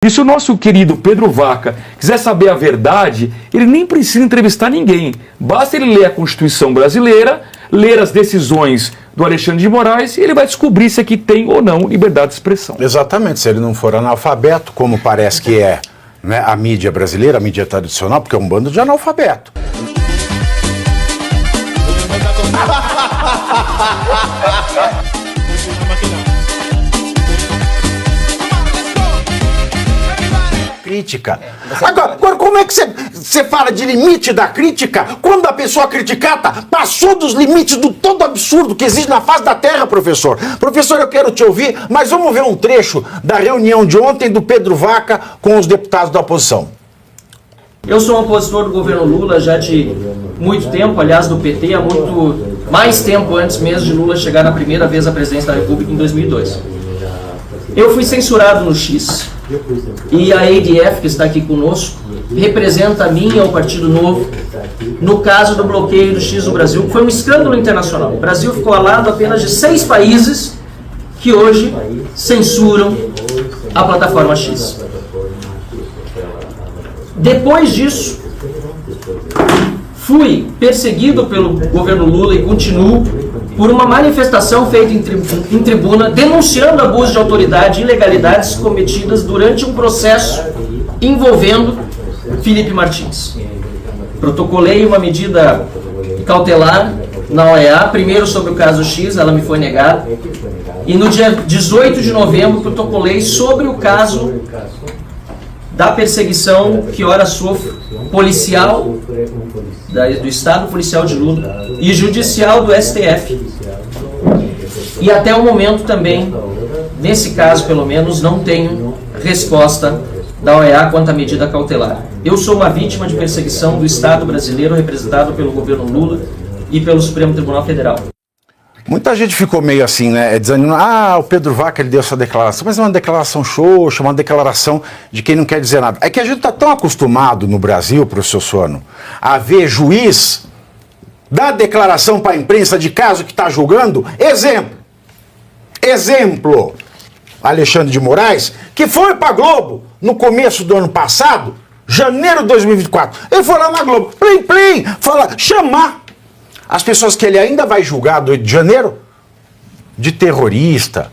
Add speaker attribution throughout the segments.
Speaker 1: E se o nosso querido Pedro Vaca quiser saber a verdade, ele nem precisa entrevistar ninguém. Basta ele ler a Constituição brasileira, ler as decisões do Alexandre de Moraes e ele vai descobrir se aqui tem ou não liberdade de expressão.
Speaker 2: Exatamente, se ele não for analfabeto, como parece que é, né, a mídia brasileira, a mídia tradicional, porque é um bando de analfabeto. Crítica. Agora, como é que você fala de limite da crítica quando a pessoa criticada passou dos limites do todo absurdo que existe na face da terra, professor? Professor, eu quero te ouvir, mas vamos ver um trecho da reunião de ontem do Pedro Vaca com os deputados da oposição.
Speaker 3: Eu sou um opositor do governo Lula já de muito tempo, aliás, do PT, há muito mais tempo antes mesmo de Lula chegar na primeira vez à presidência da República em 2002. Eu fui censurado no X e a ADF, que está aqui conosco, representa a mim e ao Partido Novo no caso do bloqueio do X no Brasil, que foi um escândalo internacional. O Brasil ficou ao lado apenas de 6 países que hoje censuram a plataforma X. Depois disso, fui perseguido pelo governo Lula e continuo por uma manifestação feita em tribuna denunciando abuso de autoridade e ilegalidades cometidas durante um processo envolvendo Felipe Martins. Protocolei uma medida cautelar na OEA, primeiro sobre o caso X, ela me foi negada, e no dia 18 de novembro protocolei sobre o caso da perseguição que ora sofre policial do Estado, policial de Lula e judicial do STF. E até o momento também, nesse caso pelo menos, não tenho resposta da OEA quanto à medida cautelar. Eu sou uma vítima de perseguição do Estado brasileiro representado pelo governo Lula e pelo Supremo Tribunal Federal.
Speaker 2: Muita gente ficou meio assim, né, desanimado. O Pedro Vaca, ele deu essa declaração, mas é uma declaração xoxa, uma declaração de quem não quer dizer nada. É que a gente está tão acostumado no Brasil, professor Suano, a ver juiz dar declaração para a imprensa de caso que está julgando. Exemplo, Alexandre de Moraes, que foi para a Globo no começo do ano passado, janeiro de 2024. Ele foi lá na Globo, chamar as pessoas que ele ainda vai julgar do Rio de Janeiro de terrorista,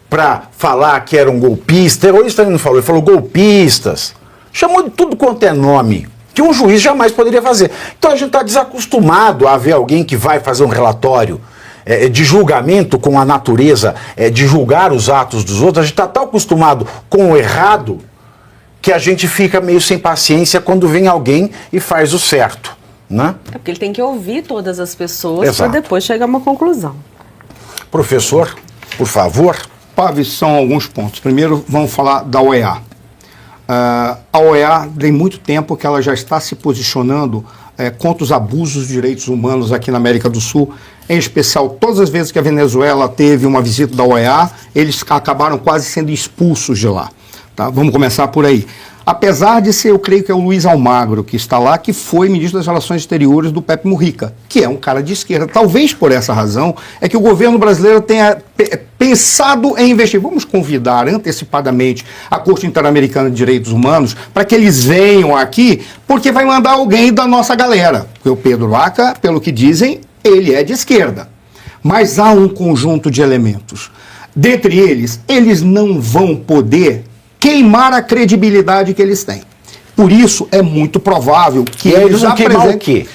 Speaker 2: para falar que eram golpistas. Terrorista ele não falou, ele falou golpistas. Chamou de tudo quanto é nome, que um juiz jamais poderia fazer. Então a gente está desacostumado a ver alguém que vai fazer um relatório de julgamento com a natureza, de julgar os atos dos outros. A gente está tão acostumado com o errado que a gente fica meio sem paciência quando vem alguém e faz o certo. Né?
Speaker 4: É porque ele tem que ouvir todas as pessoas para depois chegar a uma conclusão.
Speaker 2: Professor, por favor.
Speaker 5: Paves, são alguns pontos. Primeiro, vamos falar da OEA. A OEA tem muito tempo que ela já está se posicionando contra os abusos de direitos humanos aqui na América do Sul. Em especial, todas as vezes que a Venezuela teve uma visita da OEA, eles acabaram quase sendo expulsos de lá. Tá? Vamos começar por aí. Apesar de ser, eu creio que é o Luiz Almagro que está lá, que foi ministro das Relações Exteriores do Pepe Mujica, que é um cara de esquerda. Talvez por essa razão é que o governo brasileiro tenha pensado em investir. Vamos convidar antecipadamente a Corte Interamericana de Direitos Humanos para que eles venham aqui, porque vai mandar alguém da nossa galera. Porque o Pedro Vaca, pelo que dizem, ele é de esquerda. Mas há um conjunto de elementos. Dentre eles, eles não vão poder queimar a credibilidade que eles têm. Por isso, é muito provável que eles
Speaker 2: vão queimar o quê?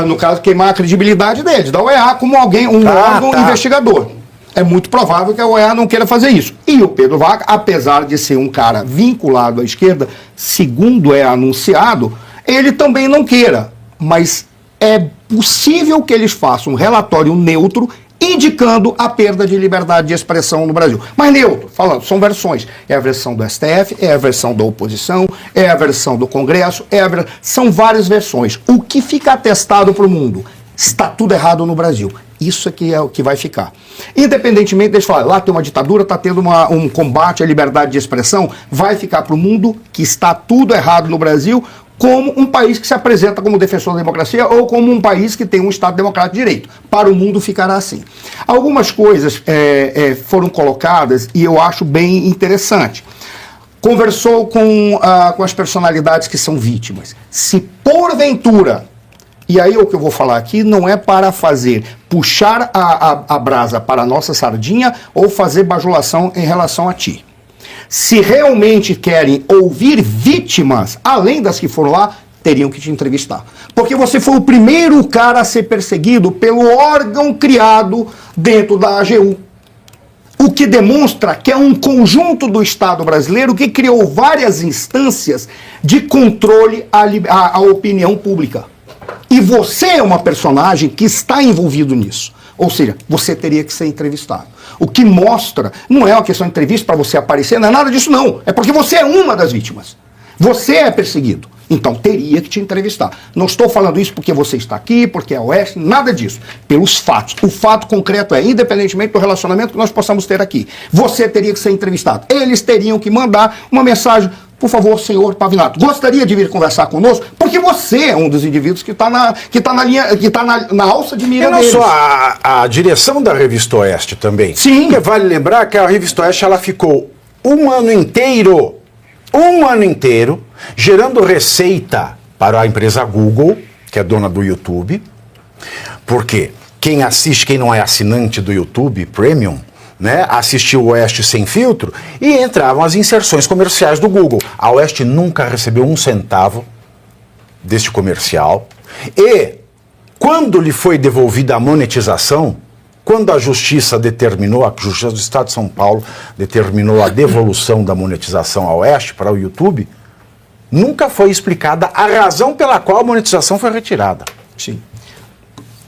Speaker 5: No caso, queimar a credibilidade deles, da OEA, como um órgão investigador. É muito provável que a OEA não queira fazer isso. E o Pedro Vaca, apesar de ser um cara vinculado à esquerda, segundo é anunciado, ele também não queira. Mas é possível que eles façam um relatório neutro indicando a perda de liberdade de expressão no Brasil. Mas neutro, falando, são versões. É a versão do STF, é a versão da oposição, é a versão do Congresso, são várias versões. O que fica atestado para o mundo? Está tudo errado no Brasil. Isso aqui é o que vai ficar. Independentemente deles falarem, lá tem uma ditadura, está tendo um combate à liberdade de expressão, vai ficar para o mundo que está tudo errado no Brasil, como um país que se apresenta como defensor da democracia ou como um país que tem um Estado democrático de direito. Para o mundo ficará assim. Algumas coisas foram colocadas e eu acho bem interessante. conversou com as personalidades que são vítimas. Se porventura, e aí o que eu vou falar aqui não é para puxar a brasa para a nossa sardinha ou fazer bajulação em relação a ti. Se realmente querem ouvir vítimas, além das que foram lá, teriam que te entrevistar. Porque você foi o primeiro cara a ser perseguido pelo órgão criado dentro da AGU. O que demonstra que é um conjunto do Estado brasileiro que criou várias instâncias de controle à opinião pública. E você é uma personagem que está envolvido nisso. Ou seja, você teria que ser entrevistado. O que mostra, não é uma questão de entrevista para você aparecer, não é nada disso não. É porque você é uma das vítimas. Você é perseguido. Então teria que te entrevistar. Não estou falando isso porque você está aqui, porque é Oeste, nada disso. Pelos fatos. O fato concreto é, independentemente do relacionamento que nós possamos ter aqui, você teria que ser entrevistado. Eles teriam que mandar uma mensagem. Por favor, senhor Pavinato, gostaria de vir conversar conosco? Porque você é um dos indivíduos que está na alça de mira deles.
Speaker 2: E não só a direção da Revista Oeste também.
Speaker 5: Sim.
Speaker 2: Porque vale lembrar que a Revista Oeste ela ficou um ano inteiro, gerando receita para a empresa Google, que é dona do YouTube. Porque quem assiste, quem não é assinante do YouTube Premium, né, assistiu o Oeste Sem Filtro e entravam as inserções comerciais do Google. A Oeste nunca recebeu um centavo deste comercial. E quando lhe foi devolvida a monetização, quando a Justiça determinou, a Justiça do Estado de São Paulo determinou a devolução da monetização à Oeste para o YouTube, nunca foi explicada a razão pela qual a monetização foi retirada.
Speaker 5: Sim.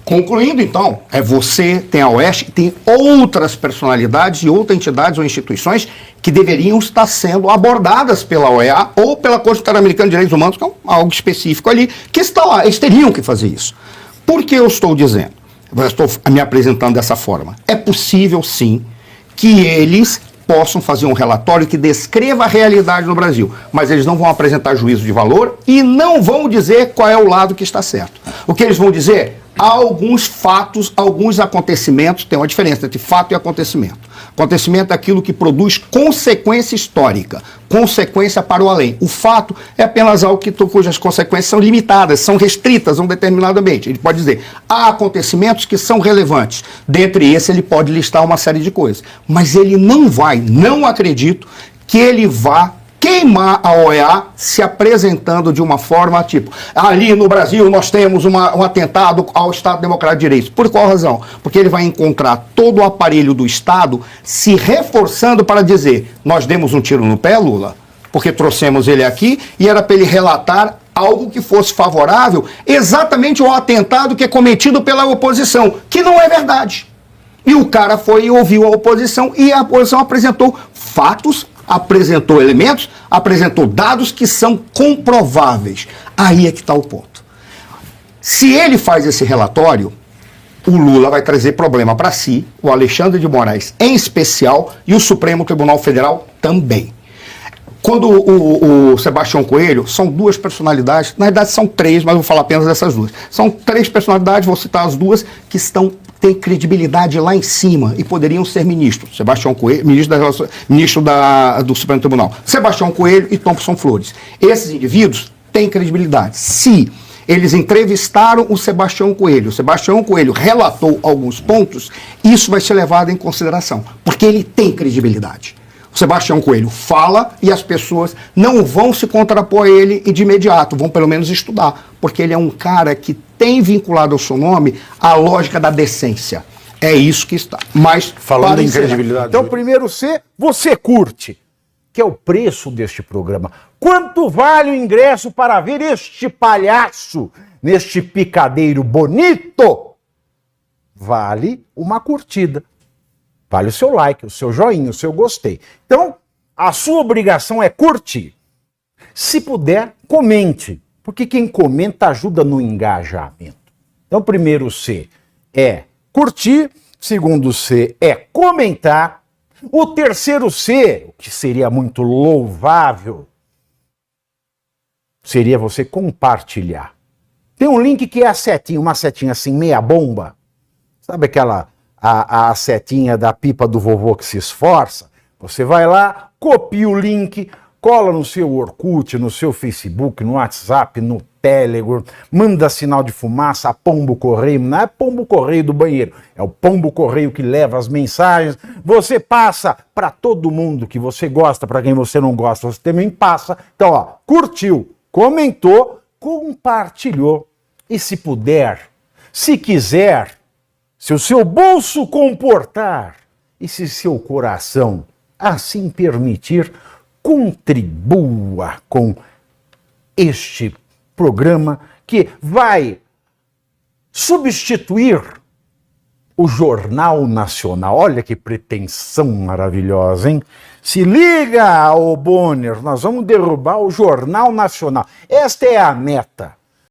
Speaker 5: Concluindo, então, você tem a Oeste, tem outras personalidades e outras entidades ou instituições que deveriam estar sendo abordadas pela OEA ou pela Corte Interamericana de Direitos Humanos, que é algo específico ali, que está lá. Eles teriam que fazer isso. Por que eu estou dizendo? Eu estou me apresentando dessa forma. É possível, sim, que eles possam fazer um relatório que descreva a realidade no Brasil, mas eles não vão apresentar juízo de valor e não vão dizer qual é o lado que está certo. O que eles vão dizer? Há alguns fatos, alguns acontecimentos, tem uma diferença entre fato e acontecimento. Acontecimento é aquilo que produz consequência histórica, consequência para o além. O fato é apenas algo cujas consequências são limitadas, são restritas a um determinado ambiente. Ele pode dizer, há acontecimentos que são relevantes. Dentre esses, ele pode listar uma série de coisas. Mas ele não acredito que ele vá queimar a OEA se apresentando de uma forma tipo, ali no Brasil nós temos um atentado ao Estado Democrático de Direito. Por qual razão? Porque ele vai encontrar todo o aparelho do Estado se reforçando para dizer, nós demos um tiro no pé, Lula, porque trouxemos ele aqui e era para ele relatar algo que fosse favorável exatamente ao atentado que é cometido pela oposição, que não é verdade. E o cara foi e ouviu a oposição e a oposição apresentou fatos, apresentou elementos, apresentou dados que são comprováveis. Aí é que está o ponto. Se ele faz esse relatório, o Lula vai trazer problema para si, o Alexandre de Moraes em especial e o Supremo Tribunal Federal também. Quando o Sebastião Coelho, são duas personalidades, na verdade são três, mas eu vou falar apenas dessas duas. São três personalidades, vou citar as duas, que têm credibilidade lá em cima e poderiam ser ministros. Sebastião Coelho, ministro do Supremo Tribunal. Sebastião Coelho e Thompson Flores. Esses indivíduos têm credibilidade. Se eles entrevistaram o Sebastião Coelho relatou alguns pontos, isso vai ser levado em consideração, porque ele tem credibilidade. O Sebastião Coelho fala e as pessoas não vão se contrapor a ele e de imediato, vão pelo menos estudar, porque ele é um cara que tem vinculado ao seu nome a lógica da decência. É isso que está. Mas,
Speaker 2: falando em credibilidade. Então, primeiro você curte, que é o preço deste programa. Quanto vale o ingresso para ver este palhaço neste picadeiro bonito? Vale uma curtida. Vale o seu like, o seu joinha, o seu gostei. Então, a sua obrigação é curtir. Se puder, comente. Porque quem comenta ajuda no engajamento. Então, primeiro C é curtir. Segundo C é comentar. O terceiro C, o que seria muito louvável, seria você compartilhar. Tem um link que é a setinha, uma setinha assim, meia bomba. Sabe aquela... A setinha da pipa do vovô que se esforça, você vai lá, copia o link, cola no seu Orkut, no seu Facebook, no WhatsApp, no Telegram, manda sinal de fumaça a pombo correio. Não é pombo correio do banheiro, é o pombo correio que leva as mensagens. Você passa para todo mundo que você gosta, para quem você não gosta, você também passa. Então, ó, curtiu, comentou, compartilhou. E se puder, se quiser, se o seu bolso comportar e se seu coração assim permitir, contribua com este programa que vai substituir o Jornal Nacional. Olha que pretensão maravilhosa, hein? Se liga, ô Bonner, nós vamos derrubar o Jornal Nacional. Esta é a meta.